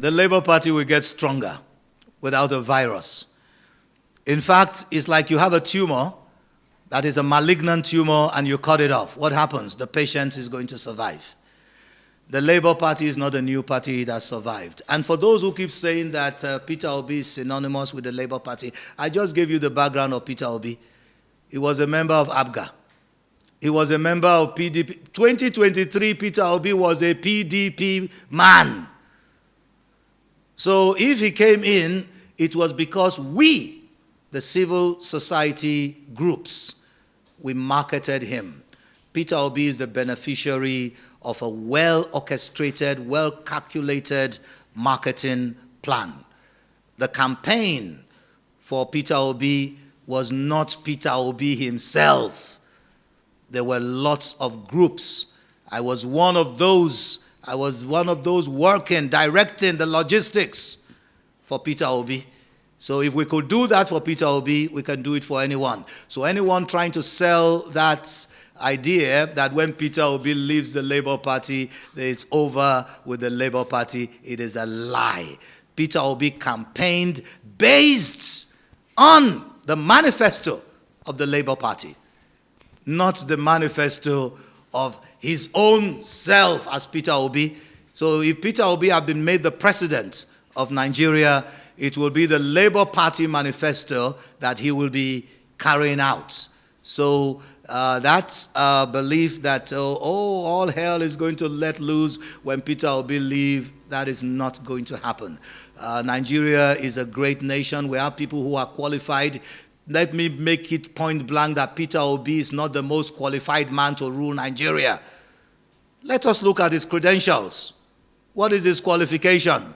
The Labour Party will get stronger without a virus. In fact, it's like you have a tumor that is a malignant tumor and you cut it off. What happens? The patient is going to survive. The Labour Party is not a new party that survived. And for those who keep saying that Peter Obi is synonymous with the Labour Party, I just gave you the background of Peter Obi. He was a member of ABGA. He was a member of PDP. 2023, Peter Obi was a PDP man. So if he came in, it was because we, the civil society groups, we marketed him. Peter Obi is the beneficiary of a well-orchestrated, well-calculated marketing plan. The campaign for Peter Obi was not Peter Obi himself. There were lots of groups. I was one of those working, directing the logistics for Peter Obi. So if we could do that for Peter Obi, we can do it for anyone. So anyone trying to sell that idea that when Peter Obi leaves the Labour Party, it's over with the Labour Party, it is a lie. Peter Obi campaigned based on the manifesto of the Labour Party, not the manifesto of his own self as Peter Obi. So if Peter Obi had been made the president of Nigeria, it will be the Labour Party manifesto that he will be carrying out. So that belief that, all hell is going to let loose when Peter Obi leaves, that is not going to happen. Nigeria is a great nation. We have people who are qualified. Let me make it point blank that Peter Obi is not the most qualified man to rule Nigeria. Let us look at his credentials. What is his qualification?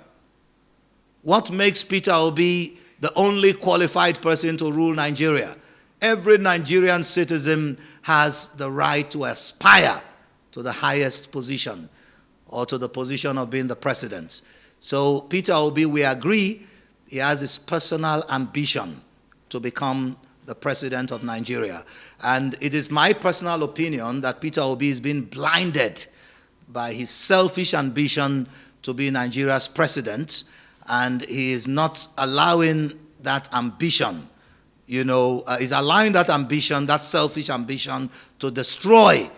What makes Peter Obi the only qualified person to rule Nigeria? Every Nigerian citizen has the right to aspire to the highest position or to the position of being the president. So Peter Obi, we agree, he has his personal ambition to become the president of Nigeria. And it is my personal opinion that Peter Obi is being blinded by his selfish ambition to be Nigeria's president, and he is not allowing that ambition, is allowing that ambition, that selfish ambition, to destroy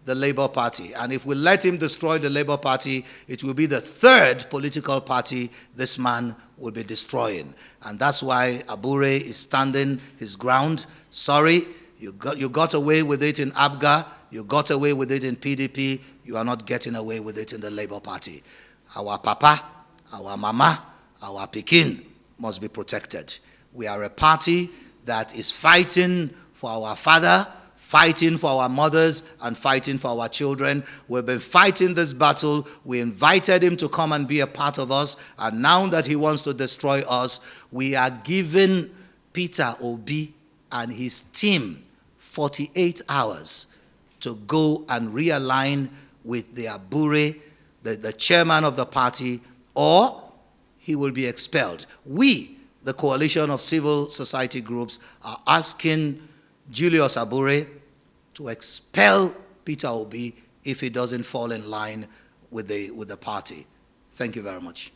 the Labour Party. And if we let him destroy the Labour Party, it will be the third political party this man will be destroying. And that's why Abure is standing his ground. Sorry, you got away with it in ABGA, you got away with it in PDP, you are not getting away with it in the Labour Party. Our papa, our mama, our pikin must be protected. We are a party that is fighting for our father, fighting for our mothers, and fighting for our children. We've been fighting this battle. We invited him to come and be a part of us, and now that he wants to destroy us, we are giving Peter Obi and his team 48 hours to go and realign with the Abure, the chairman of the party, or he will be expelled. We, the coalition of civil society groups, are asking Julius Abure to expel Peter Obi if he doesn't fall in line with the party. Thank you very much.